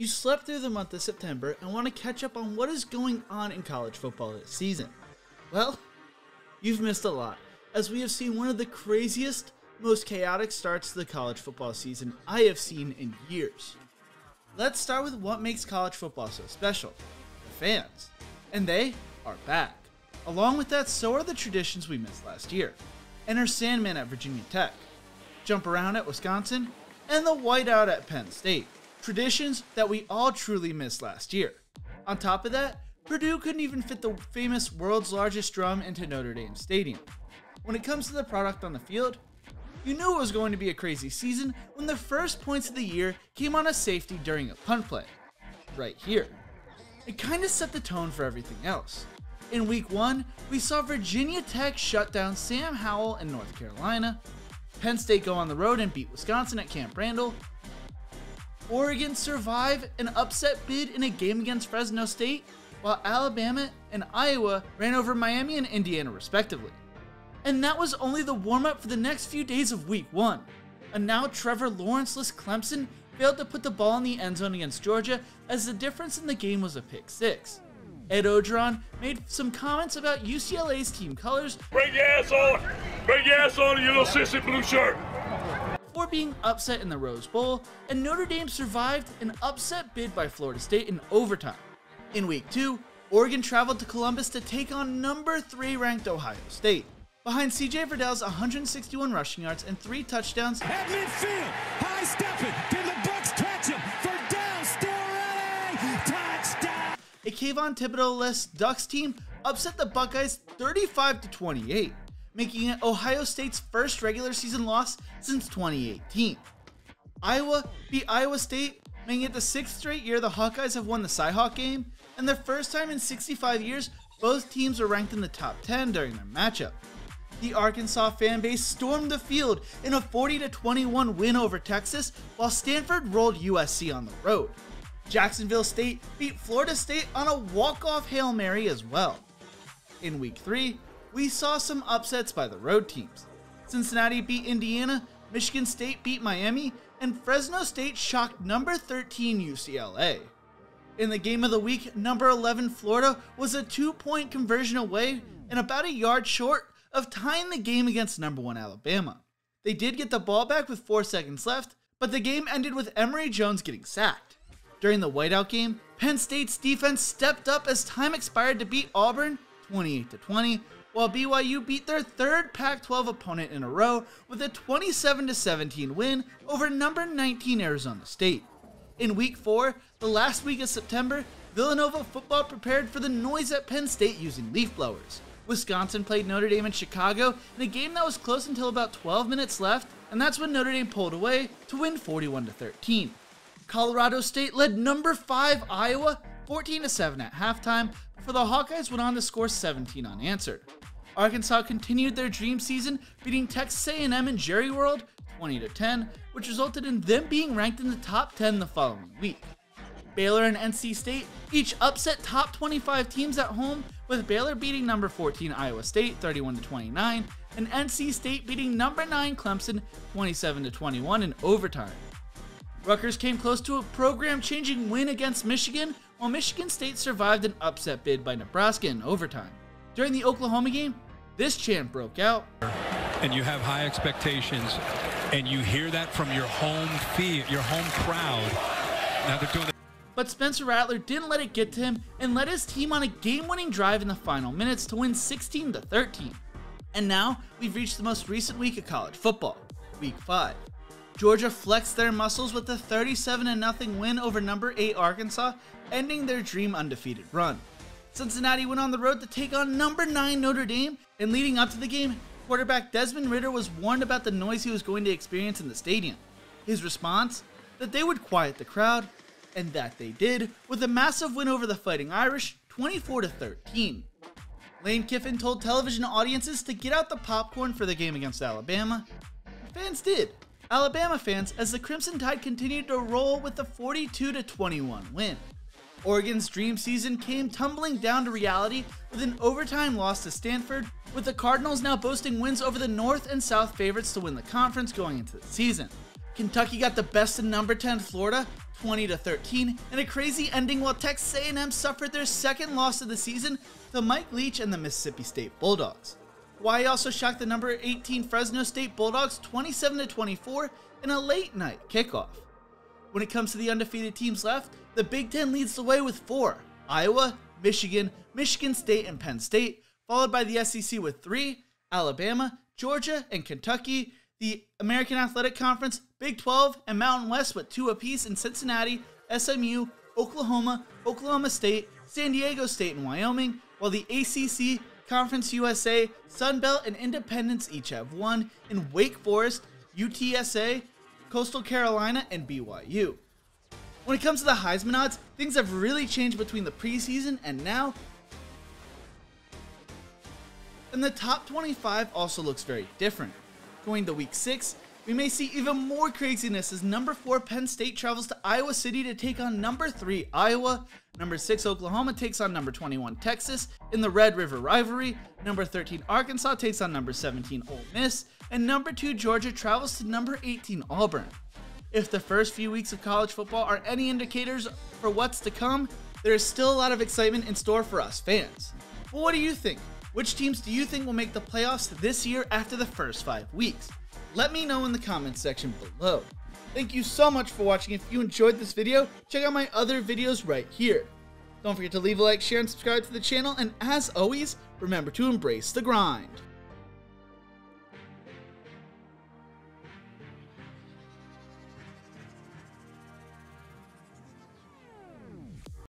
you slept through the month of September and want to catch up on what is going on in college football this season. Well, you've missed a lot, as we have seen one of the craziest, most chaotic starts to the college football season I have seen in years. Let's start with what makes college football so special: the fans. And they are back. Along with that, so are the traditions we missed last year. Enter Sandman at Virginia Tech, Jump Around at Wisconsin, and the Whiteout at Penn State. Traditions that we all truly missed last year. On top of that, Purdue couldn't even fit the famous world's largest drum into Notre Dame Stadium. When it comes to the product on the field, you knew it was going to be a crazy season when the first points of the year came on a safety during a punt play. Right here. It kinda set the tone for everything else. In week 1, we saw Virginia Tech shut down Sam Howell in North Carolina, Penn State go on the road and beat Wisconsin at Camp Randall, Oregon survive an upset bid in a game against Fresno State, while Alabama and Iowa ran over Miami and Indiana respectively. And that was only the warm-up for the next few days of week 1. A now Trevor Lawrence-less Clemson failed to put the ball in the end zone against Georgia, as the difference in the game was a pick 6. Ed Orgeron made some comments about UCLA's team colors. Bring your ass on! Bring your ass on, you little sissy blue shirt! Before being upset in the Rose Bowl, and Notre Dame survived an upset bid by Florida State in overtime. In week 2, Oregon traveled to Columbus to take on number 3 ranked Ohio State. Behind CJ Verdell's 161 rushing yards and 3 touchdowns, at midfield, high stepping, can the Bucks catch him? Verdell still running, touchdown! A Kayvon Thibodeau-less Ducks team upset the Buckeyes 35-28, making it Ohio State's first regular season loss since 2018. Iowa beat Iowa State, making it the 6th straight year the Hawkeyes have won the Cy-Hawk game, and the first time in 65 years both teams were ranked in the top 10 during their matchup. The Arkansas fan base stormed the field in a 40-21 win over Texas, while Stanford rolled USC on the road. Jacksonville State beat Florida State on a walk-off Hail Mary as well. In week 3, we saw some upsets by the road teams. Cincinnati beat Indiana, Michigan State beat Miami, and Fresno State shocked number 13 UCLA. In the game of the week, number 11 Florida was a 2-point conversion away and about a yard short of tying the game against number 1 Alabama. They did get the ball back with 4 seconds left, but the game ended with Emory Jones getting sacked. During the whiteout game, Penn State's defense stepped up as time expired to beat Auburn 28-20, while BYU beat their 3rd Pac-12 opponent in a row with a 27-17 win over number 19 Arizona State. In week 4, the last week of September, Villanova football prepared for the noise at Penn State using leaf blowers. Wisconsin played Notre Dame in Chicago in a game that was close until about 12 minutes left, and that's when Notre Dame pulled away to win 41-13. Colorado State led number 5 Iowa 14-7 at halftime, before the Hawkeyes went on to score 17 unanswered. Arkansas continued their dream season, beating Texas A&M in Jerry World 20-10, which resulted in them being ranked in the top 10 the following week. Baylor and NC State each upset top 25 teams at home, with Baylor beating number 14 Iowa State 31-29, and NC State beating number 9 Clemson 27-21 in overtime. Rutgers came close to a program-changing win against Michigan, while Michigan State survived an upset bid by Nebraska in overtime. During the Oklahoma game, this chant broke out. And you have high expectations, and you hear that from your home crowd. Now they're doing. But Spencer Rattler didn't let it get to him and led his team on a game-winning drive in the final minutes to win 16-13. And now we've reached the most recent week of college football, week 5. Georgia flexed their muscles with a 37-0 win over number 8 Arkansas, ending their dream undefeated run. Cincinnati went on the road to take on number 9 Notre Dame, and leading up to the game, quarterback Desmond Ridder was warned about the noise he was going to experience in the stadium. His response? That they would quiet the crowd, and that they did, with a massive win over the Fighting Irish 24-13. Lane Kiffin told television audiences to get out the popcorn for the game against Alabama. Fans did. Alabama fans, as the Crimson Tide continued to roll with a 42-21 win. Oregon's dream season came tumbling down to reality with an overtime loss to Stanford, with the Cardinals now boasting wins over the North and South favorites to win the conference going into the season. Kentucky got the best of number 10 Florida, 20-13, and a crazy ending while Texas A&M suffered their second loss of the season to Mike Leach and the Mississippi State Bulldogs. Hawaii also shocked the number 18 Fresno State Bulldogs 27-24 in a late night kickoff. When it comes to the undefeated teams left, the Big Ten leads the way with 4: Iowa, Michigan, Michigan State, and Penn State, followed by the SEC with 3: Alabama, Georgia, and Kentucky. The American Athletic Conference, Big 12, and Mountain West with 2 apiece in Cincinnati, SMU, Oklahoma, Oklahoma State, San Diego State, and Wyoming, while the ACC, Conference USA, Sun Belt, and Independence each have 1 in Wake Forest, UTSA, Coastal Carolina, and BYU. When it comes to the Heisman odds, things have really changed between the preseason and now, and the top 25 also looks very different. Going to week 6, we may see even more craziness as number 4 Penn State travels to Iowa City to take on number 3 Iowa, number 6 Oklahoma takes on number 21 Texas in the Red River rivalry, number 13 Arkansas takes on number 17 Ole Miss, and number 2 Georgia travels to number 18 Auburn. If the first few weeks of college football are any indicators for what's to come, there is still a lot of excitement in store for us fans. But what do you think? Which teams do you think will make the playoffs this year after the first 5 weeks? Let me know in the comments section below. Thank you so much for watching. If you enjoyed this video, check out my other videos right here. Don't forget to leave a like, share, and subscribe to the channel, and as always, remember to embrace the grind.